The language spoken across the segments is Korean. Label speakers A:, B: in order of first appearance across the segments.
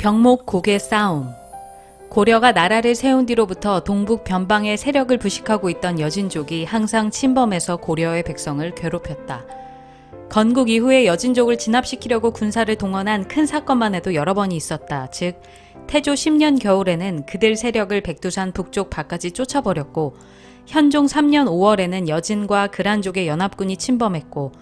A: 병목-고개 싸움. 고려가 나라를 세운 뒤로부터 동북 변방의 세력을 부식하고 있던 여진족이 항상 침범해서 고려의 백성을 괴롭혔다. 건국 이후에 여진족을 진압시키려고 군사를 동원한 큰 사건만 해도 여러 번이 있었다. 즉 태조 10년 겨울에는 그들 세력을 백두산 북쪽 밖까지 쫓아버렸고, 현종 3년 5월에는 여진과 그란족의 연합군이 침범했고,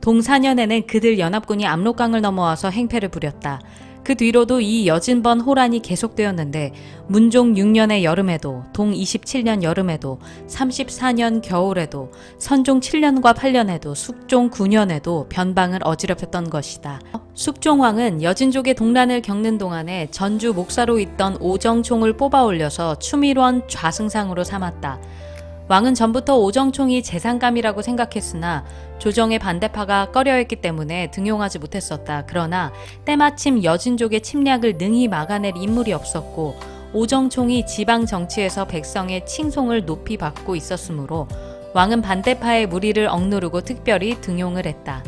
A: 동 4년에는 그들 연합군이 압록강을 넘어와서 행패를 부렸다. 그 뒤로도 이 여진번 호란이 계속되었는데, 문종 6년의 여름에도, 동 27년 여름에도, 34년 겨울에도, 선종 7년과 8년에도, 숙종 9년에도 변방을 어지럽혔던 것이다. 숙종왕은 여진족의 동란을 겪는 동안에 전주 목사로 있던 오정총을 뽑아 올려서 추밀원 좌승상으로 삼았다. 왕은 전부터 오정총이 재상감이라고 생각했으나 조정의 반대파가 꺼려했기 때문에 등용하지 못했었다. 그러나 때마침 여진족의 침략을 능히 막아낼 인물이 없었고, 오정총이 지방 정치에서 백성의 칭송을 높이 받고 있었으므로 왕은 반대파의 무리를 억누르고 특별히 등용을 했다.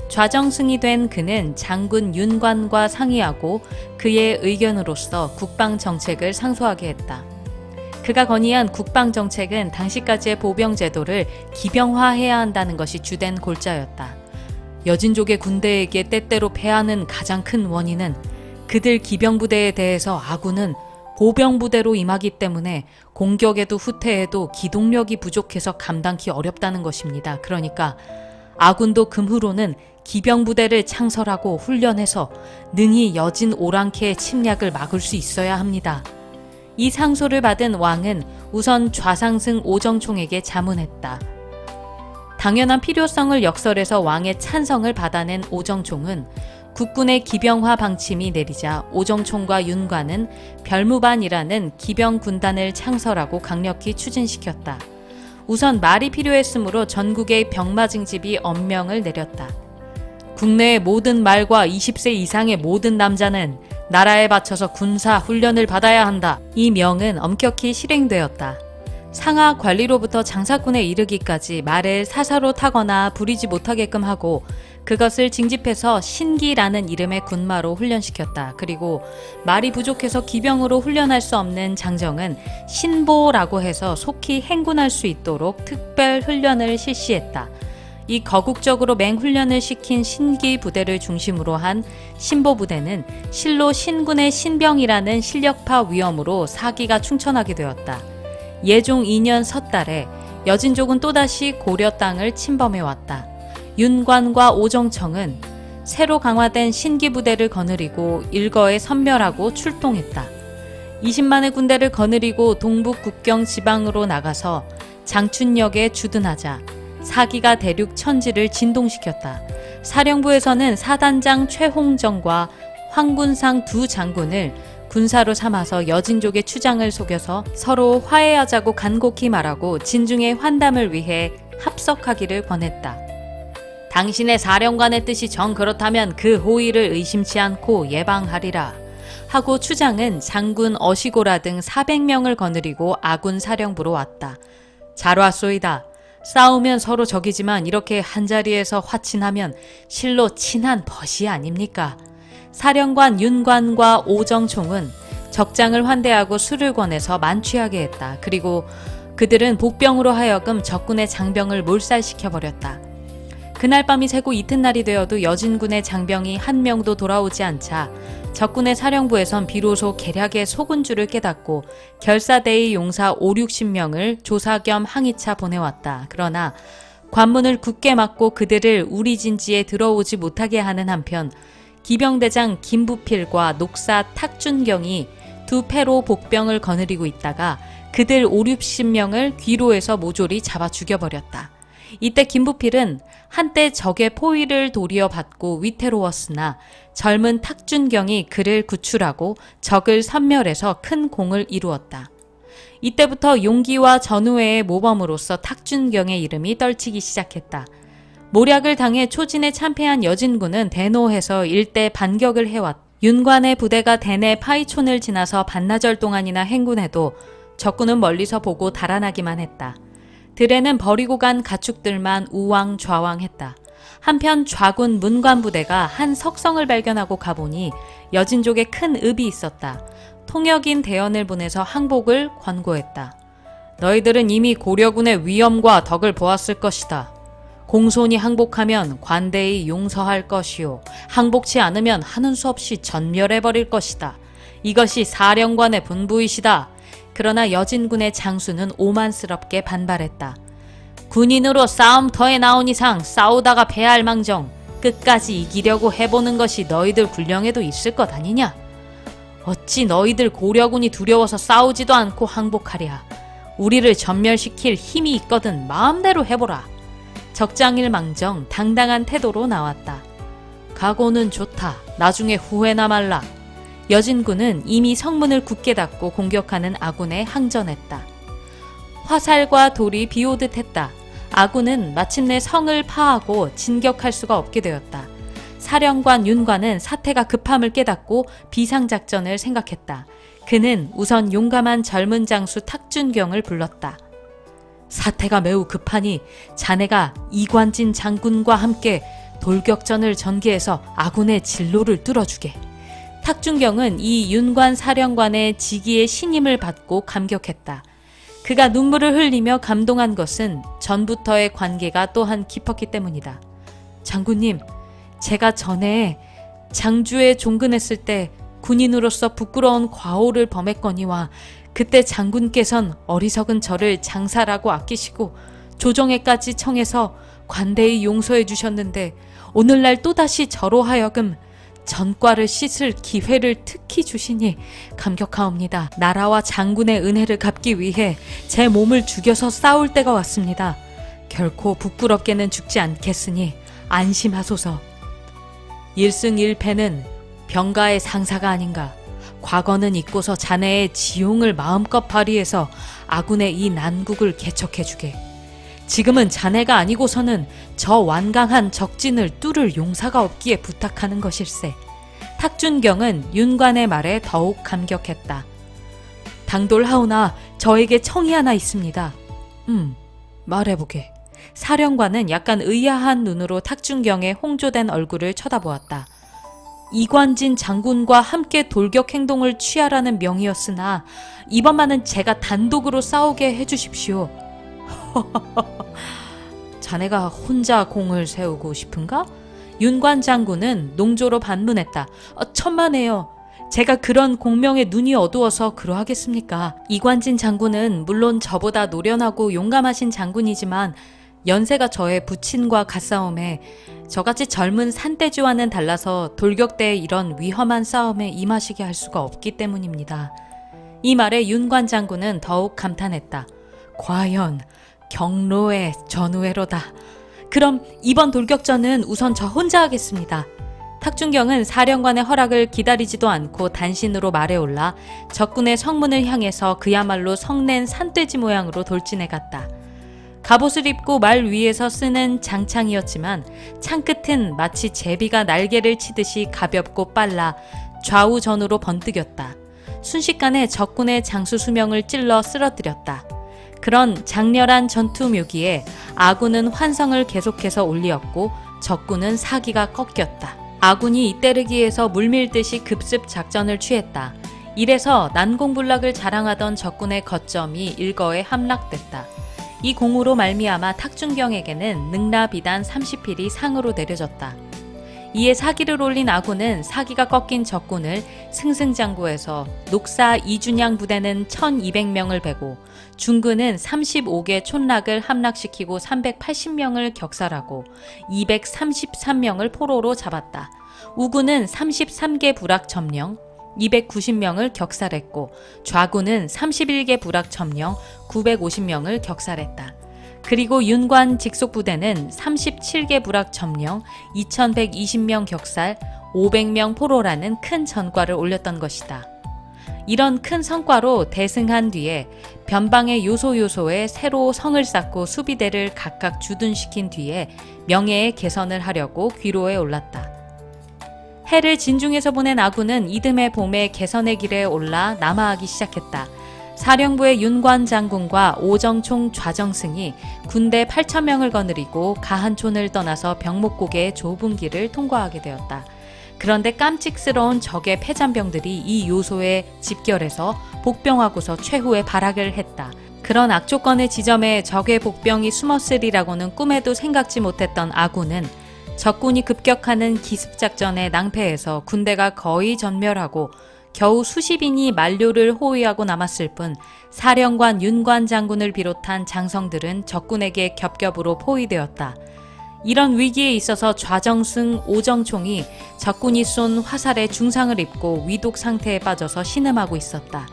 A: 좌정승이 된 그는 장군 윤관과 상의하고 그의 의견으로서 국방정책을 상소하게 했다. 그가 건의한 국방정책은 당시까지의 보병제도를 기병화해야 한다는 것이 주된 골자였다. 여진족의 군대에게 때때로 패하는 가장 큰 원인은 그들 기병부대에 대해서 아군은 보병부대로 임하기 때문에 공격에도 후퇴에도 기동력이 부족해서 감당키 어렵다는 것입니다. 그러니까 아군도 금후로는 기병부대를 창설하고 훈련해서 능히 여진 오랑캐의 침략을 막을 수 있어야 합니다. 이 상소를 받은 왕은 우선 좌상승 오정총에게 자문했다. 당연한 필요성을 역설해서 왕의 찬성을 받아낸 오정총은 국군의 기병화 방침이 내리자 오정총과 윤관은 별무반이라는 기병 군단을 창설하고 강력히 추진시켰다. 우선 말이 필요했으므로 전국의 병마징집이 엄명을 내렸다. 국내의 모든 말과 20세 이상의 모든 남자는 나라에 바쳐서 군사 훈련을 받아야 한다. 이 명은 엄격히 실행되었다. 상하 관리로부터 장사꾼에 이르기까지 말을 사사로 타거나 부리지 못하게끔 하고, 그것을 징집해서 신기라는 이름의 군마로 훈련시켰다. 그리고 말이 부족해서 기병으로 훈련할 수 없는 장정은 신보라고 해서 속히 행군할 수 있도록 특별 훈련을 실시했다. 이 거국적으로 맹훈련을 시킨 신기 부대를 중심으로 한 신보 부대는 실로 신군의 신병이라는 실력파 위엄으로 사기가 충천하게 되었다. 예종 2년 섣달에 여진족은 또다시 고려 땅을 침범해왔다. 윤관과 오정청은 새로 강화된 신기 부대를 거느리고 일거에 선멸하고 출동했다. 20만의 군대를 거느리고 동북 국경 지방으로 나가서 장춘역에 주둔하자 사기가 대륙 천지를 진동시켰다. 사령부에서는 사단장 최홍정과 황군상 두 장군을 군사로 삼아서 여진족의 추장을 속여서 서로 화해하자고 간곡히 말하고 진중의 환담을 위해 합석하기를 권했다. 당신의 사령관의 뜻이 정 그렇다면 그 호의를 의심치 않고 예방하리라 하고 추장은 장군 어시고라 등 400명을 거느리고 아군 사령부로 왔다. 잘 왔소이다. 싸우면 서로 적이지만 이렇게 한자리에서 화친하면 실로 친한 벗이 아닙니까? 사령관 윤관과 오정총은 적장을 환대하고 술을 권해서 만취하게 했다. 그리고 그들은 복병으로 하여금 적군의 장병을 몰살시켜버렸다. 그날 밤이 새고 이튿날이 되어도 여진군의 장병이 한 명도 돌아오지 않자 적군의 사령부에선 비로소 계략의 속은 줄을 깨닫고 결사대의 용사 5,60명을 조사 겸 항의차 보내왔다. 그러나 관문을 굳게 막고 그들을 우리진지에 들어오지 못하게 하는 한편 기병대장 김부필과 녹사 탁준경이 두 패로 복병을 거느리고 있다가 그들 5,60명을 귀로에서 모조리 잡아 죽여버렸다. 이때 김부필은 한때 적의 포위를 도리어 받고 위태로웠으나 젊은 탁준경이 그를 구출하고 적을 섬멸해서 큰 공을 이루었다. 이때부터 용기와 전우회의 모범으로서 탁준경의 이름이 떨치기 시작했다. 모략을 당해 초진에 참패한 여진군은 대노해서 일대 반격을 해왔다. 윤관의 부대가 대내 파이촌을 지나서 반나절 동안이나 행군해도 적군은 멀리서 보고 달아나기만 했다. 들에는 버리고 간 가축들만 우왕좌왕했다. 한편 좌군 문관 부대가 한 석성을 발견하고 가보니 여진족에 큰 읍이 있었다. 통역인 대원을 보내서 항복을 권고했다. 너희들은 이미 고려군의 위엄과 덕을 보았을 것이다. 공손히 항복하면 관대히 용서할 것이요. 항복치 않으면 하는 수 없이 전멸해버릴 것이다. 이것이 사령관의 분부이시다. 그러나 여진군의 장수는 오만스럽게 반발했다. 군인으로 싸움터에 나온 이상 싸우다가 패할 망정 끝까지 이기려고 해보는 것이 너희들 군령에도 있을 것 아니냐? 어찌 너희들 고려군이 두려워서 싸우지도 않고 항복하랴. 우리를 전멸시킬 힘이 있거든 마음대로 해보라. 적장일망정 당당한 태도로 나왔다. 각오는 좋다. 나중에 후회나 말라. 여진군은 이미 성문을 굳게 닫고 공격하는 아군에 항전했다. 화살과 돌이 비오듯 했다. 아군은 마침내 성을 파하고 진격할 수가 없게 되었다. 사령관 윤관은 사태가 급함을 깨닫고 비상작전을 생각했다. 그는 우선 용감한 젊은 장수 탁준경을 불렀다. 사태가 매우 급하니 자네가 이관진 장군과 함께 돌격전을 전개해서 아군의 진로를 뚫어주게. 탁준경은 이 윤관 사령관의 지기의 신임을 받고 감격했다. 그가 눈물을 흘리며 감동한 것은 전부터의 관계가 또한 깊었기 때문이다. 장군님, 제가 전에 장주에 종근했을 때 군인으로서 부끄러운 과오를 범했거니와 그때 장군께선 어리석은 저를 장사라고 아끼시고 조정회까지 청해서 관대히 용서해 주셨는데 오늘날 또다시 저로 하여금 전과를 씻을 기회를 특히 주시니 감격하옵니다. 나라와 장군의 은혜를 갚기 위해 제 몸을 죽여서 싸울 때가 왔습니다. 결코 부끄럽게는 죽지 않겠으니 안심하소서. 1승 1패는 병가의 상사가 아닌가. 과거는 잊고서 자네의 지용을 마음껏 발휘해서 아군의 이 난국을 개척해주게. 지금은 자네가 아니고서는 저 완강한 적진을 뚫을 용사가 없기에 부탁하는 것일세. 탁준경은 윤관의 말에 더욱 감격했다. 당돌하오나 저에게 청이 하나 있습니다. 말해보게. 사령관은 약간 의아한 눈으로 탁준경의 홍조된 얼굴을 쳐다보았다. 이관진 장군과 함께 돌격 행동을 취하라는 명이었으나 이번만은 제가 단독으로 싸우게 해주십시오. 자네가 혼자 공을 세우고 싶은가? 윤관 장군은 농조로 반문했다. 천만에요. 제가 그런 공명에 눈이 어두워서 그러하겠습니까? 이관진 장군은 물론 저보다 노련하고 용감하신 장군이지만 연세가 저의 부친과 같사옴에 저같이 젊은 산돼지와는 달라서 돌격대에 이런 위험한 싸움에 임하시게 할 수가 없기 때문입니다. 이 말에 윤관 장군은 더욱 감탄했다. 과연 경로의 전우회로다. 그럼 이번 돌격전은 우선 저 혼자 하겠습니다. 탁준경은 사령관의 허락을 기다리지도 않고 단신으로 말에 올라 적군의 성문을 향해서 그야말로 성낸 산돼지 모양으로 돌진해 갔다. 갑옷을 입고 말 위에서 쓰는 장창이었지만 창끝은 마치 제비가 날개를 치듯이 가볍고 빨라 좌우전으로 번뜩였다. 순식간에 적군의 장수 수명을 찔러 쓰러뜨렸다. 그런 장렬한 전투 묘기에 아군은 환성을 계속해서 올리었고 적군은 사기가 꺾였다. 아군이 이때르기에서 물밀듯이 급습 작전을 취했다. 이래서 난공불락을 자랑하던 적군의 거점이 일거에 함락됐다. 이 공으로 말미암아 탁준경에게는 능라비단 30필이 상으로 내려졌다. 이에 사기를 올린 아군은 사기가 꺾인 적군을 승승장구해서 녹사 이준양 부대는 1200명을 베고 중근은 35개 촌락을 함락시키고 380명을 격살하고 233명을 포로로 잡았다. 우군은 33개 부락 점령, 290명을 격살했고 좌군은 31개 부락 점령, 950명을 격살했다. 그리고 윤관 직속부대는 37개 부락 점령, 2120명 격살, 500명 포로라는 큰 전과를 올렸던 것이다. 이런 큰 성과로 대승한 뒤에 변방의 요소요소에 새로 성을 쌓고 수비대를 각각 주둔시킨 뒤에 명예의 개선을 하려고 귀로에 올랐다. 해를 진중에서 보낸 아군은 이듬해 봄에 개선의 길에 올라 남하하기 시작했다. 사령부의 윤관 장군과 오정총 좌정승이 군대 8,000명을 거느리고 가한촌을 떠나서 병목곡의 좁은 길을 통과하게 되었다. 그런데 깜찍스러운 적의 패잔병들이 이 요소에 집결해서 복병하고서 최후의 발악을 했다. 그런 악조건의 지점에 적의 복병이 숨었으리라고는 꿈에도 생각지 못했던 아군은 적군이 급격하는 기습작전에 낭패해서 군대가 거의 전멸하고 겨우 수십인이 만료를 호위하고 남았을 뿐 사령관 윤관 장군을 비롯한 장성들은 적군에게 겹겹으로 포위되었다. 이런 위기에 있어서 좌정승, 오정총이 적군이 쏜 화살에 중상을 입고 위독 상태에 빠져서 신음하고 있었다.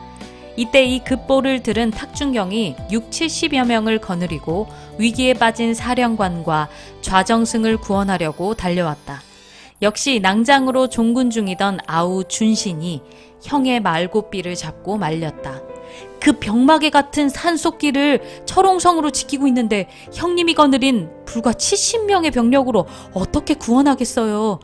A: 이때 이 급보를 들은 탁준경이 60-70여 명을 거느리고 위기에 빠진 사령관과 좌정승을 구원하려고 달려왔다. 역시 낭장으로 종군 중이던 아우 준신이 형의 말고삐를 잡고 말렸다. 그 병마개 같은 산속길을 철옹성으로 지키고 있는데 형님이 거느린 불과 70명의 병력으로 어떻게 구원하겠어요?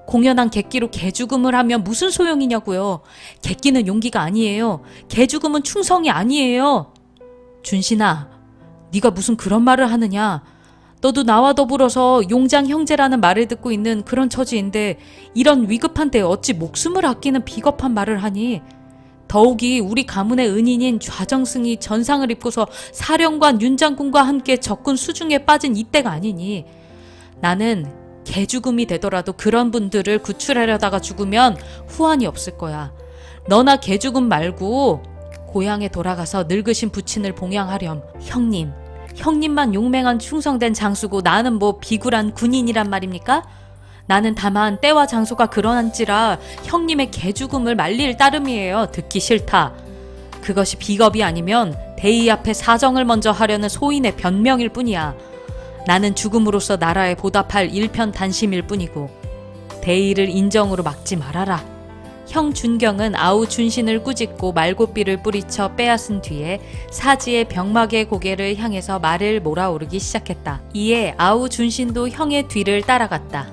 A: 공연한 객기로 개죽음을 하면 무슨 소용이냐고요. 객기는 용기가 아니에요. 개죽음은 충성이 아니에요. 준신아, 네가 무슨 그런 말을 하느냐. 너도 나와 더불어서 용장 형제라는 말을 듣고 있는 그런 처지인데 이런 위급한 때 어찌 목숨을 아끼는 비겁한 말을 하니? 더욱이 우리 가문의 은인인 좌정승이 전상을 입고서 사령관 윤장군과 함께 적군 수중에 빠진 이때가 아니니. 나는 개죽음이 되더라도 그런 분들을 구출하려다가 죽으면 후환이 없을 거야. 너나 개죽음 말고 고향에 돌아가서 늙으신 부친을 봉양하렴. 형님만 용맹한 충성된 장수고 나는 뭐 비굴한 군인이란 말입니까? 나는 다만 때와 장소가 그러한지라 형님의 개죽음을 말릴 따름이에요. 듣기 싫다. 그것이 비겁이 아니면 대의 앞에 사정을 먼저 하려는 소인의 변명일 뿐이야. 나는 죽음으로써 나라에 보답할 일편단심일 뿐이고 대의를 인정으로 막지 말아라. 형 준경은 아우 준신을 꾸짖고 말고삐를 뿌리쳐 빼앗은 뒤에 사지의 병막의 고개를 향해서 말을 몰아오르기 시작했다. 이에 아우 준신도 형의 뒤를 따라갔다.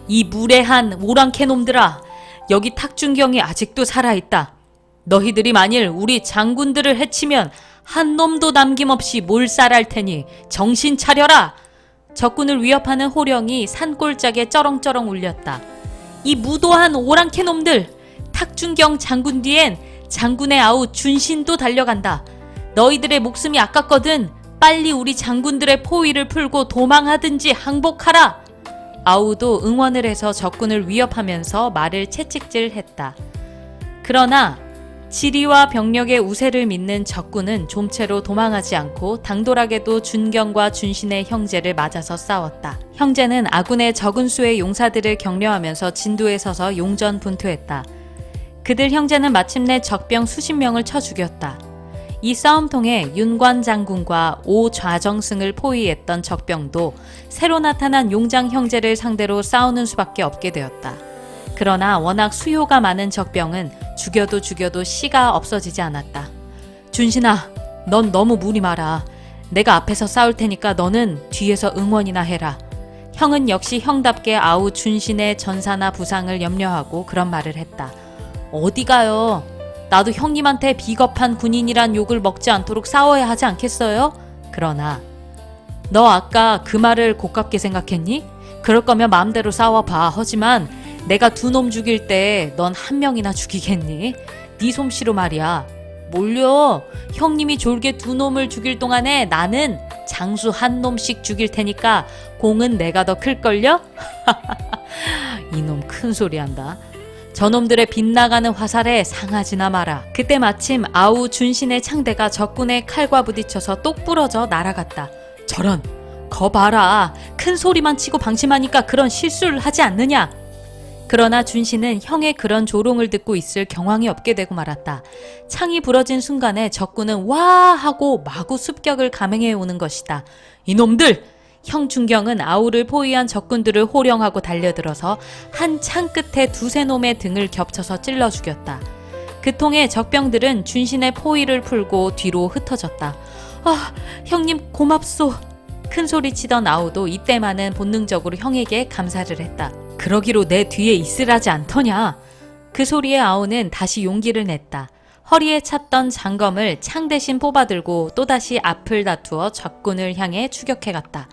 A: 이 무례한 오랑캐 놈들아, 여기 탁준경이 아직도 살아있다. 너희들이 만일 우리 장군들을 해치면 한 놈도 남김없이 몰살할 테니 정신 차려라. 적군을 위협하는 호령이 산골짜기에 쩌렁쩌렁 울렸다. 이 무도한 오랑캐 놈들, 탁준경 장군 뒤엔 장군의 아우 준신도 달려간다. 너희들의 목숨이 아깝거든 빨리 우리 장군들의 포위를 풀고 도망하든지 항복하라. 아우도 응원을 해서 적군을 위협하면서 말을 채찍질했다. 그러나 지리와 병력의 우세를 믿는 적군은 좀채로 도망하지 않고 당돌하게도 준경과 준신의 형제를 맞아서 싸웠다. 형제는 아군의 적은 수의 용사들을 격려하면서 진도에 서서 용전분투했다. 그들 형제는 마침내 적병 수십 명을 쳐 죽였다. 이 싸움통에 윤관 장군과 오 좌정승을 포위했던 적병도 새로 나타난 용장 형제를 상대로 싸우는 수밖에 없게 되었다. 그러나 워낙 수요가 많은 적병은 죽여도 씨가 없어지지 않았다. 준신아, 넌 너무 무리 마라. 내가 앞에서 싸울 테니까 너는 뒤에서 응원이나 해라. 형은 역시 형답게 아우 준신의 전사나 부상을 염려하고 그런 말을 했다. 어디 가요? 나도 형님한테 비겁한 군인이란 욕을 먹지 않도록 싸워야 하지 않겠어요? 그러나 너 아까 그 말을 고깝게 생각했니? 그럴 거면 마음대로 싸워봐. 하지만 내가 두 놈 죽일 때 넌 한 명이나 죽이겠니? 네 솜씨로 말이야. 뭘요? 형님이 졸개 두 놈을 죽일 동안에 나는 장수 한 놈씩 죽일 테니까 공은 내가 더 클걸요? 이놈 큰 소리 한다. 저놈들의 빗나가는 화살에 상하지나 마라. 그때 마침 아우 준신의 창대가 적군의 칼과 부딪혀서 똑 부러져 날아갔다. 저런, 거 봐라. 큰 소리만 치고 방심하니까 그런 실수를 하지 않느냐. 그러나 준신은 형의 그런 조롱을 듣고 있을 경황이 없게 되고 말았다. 창이 부러진 순간에 적군은 와 하고 마구 습격을 감행해 오는 것이다. 이놈들! 형 준경은 아우를 포위한 적군들을 호령하고 달려들어서 한 창 끝에 두세 놈의 등을 겹쳐서 찔러 죽였다. 그 통에 적병들은 준신의 포위를 풀고 뒤로 흩어졌다. 아, 형님 고맙소. 큰 소리 치던 아우도 이때만은 본능적으로 형에게 감사를 했다. 그러기로 내 뒤에 있으라지 않더냐. 그 소리에 아우는 다시 용기를 냈다. 허리에 찼던 장검을 창 대신 뽑아들고 또다시 앞을 다투어 적군을 향해 추격해갔다.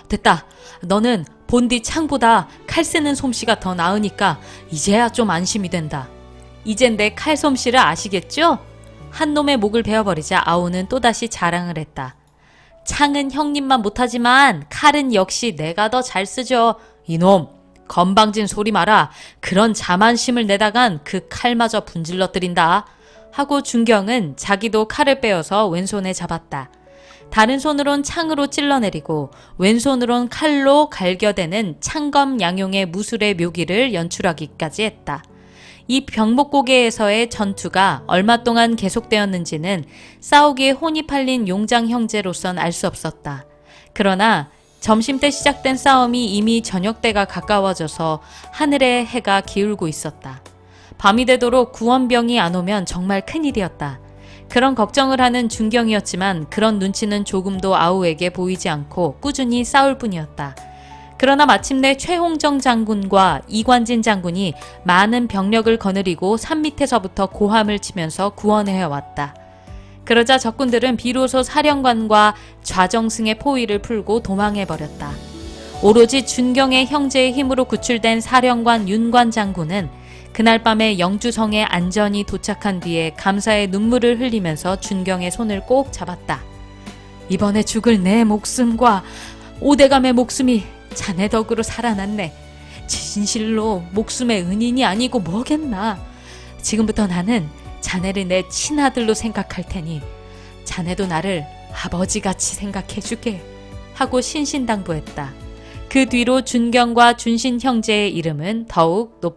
A: 됐다. 너는 본디 창보다 칼 쓰는 솜씨가 더 나으니까 이제야 좀 안심이 된다. 이젠 내 칼 솜씨를 아시겠죠? 한 놈의 목을 베어버리자 아우는 또다시 자랑을 했다. 창은 형님만 못하지만 칼은 역시 내가 더 잘 쓰죠. 이놈, 건방진 소리 마라. 그런 자만심을 내다간 그 칼마저 분질러뜨린다. 하고 준경은 자기도 칼을 빼어서 왼손에 잡았다. 다른 손으론 창으로 찔러내리고 왼손으론 칼로 갈겨대는 창검 양용의 무술의 묘기를 연출하기까지 했다. 이 병목고개에서의 전투가 얼마 동안 계속되었는지는 싸우기에 혼이 팔린 용장 형제로선 알 수 없었다. 그러나 점심때 시작된 싸움이 이미 저녁때가 가까워져서 하늘에 해가 기울고 있었다. 밤이 되도록 구원병이 안 오면 정말 큰일이었다. 그런 걱정을 하는 준경이었지만 그런 눈치는 조금도 아우에게 보이지 않고 꾸준히 싸울 뿐이었다. 그러나 마침내 최홍정 장군과 이관진 장군이 많은 병력을 거느리고 산 밑에서부터 고함을 치면서 구원해왔다. 그러자 적군들은 비로소 사령관과 좌정승의 포위를 풀고 도망해버렸다. 오로지 준경의 형제의 힘으로 구출된 사령관 윤관 장군은 그날 밤에 영주성에 안전히 도착한 뒤에 감사의 눈물을 흘리면서 준경의 손을 꼭 잡았다. 이번에 죽을 내 목숨과 오대감의 목숨이 자네 덕으로 살아났네. 진실로 목숨의 은인이 아니고 뭐겠나. 지금부터 나는 자네를 내 친아들로 생각할 테니 자네도 나를 아버지같이 생각해주게 하고 신신당부했다. 그 뒤로 준경과 준신 형제의 이름은 더욱 높았다.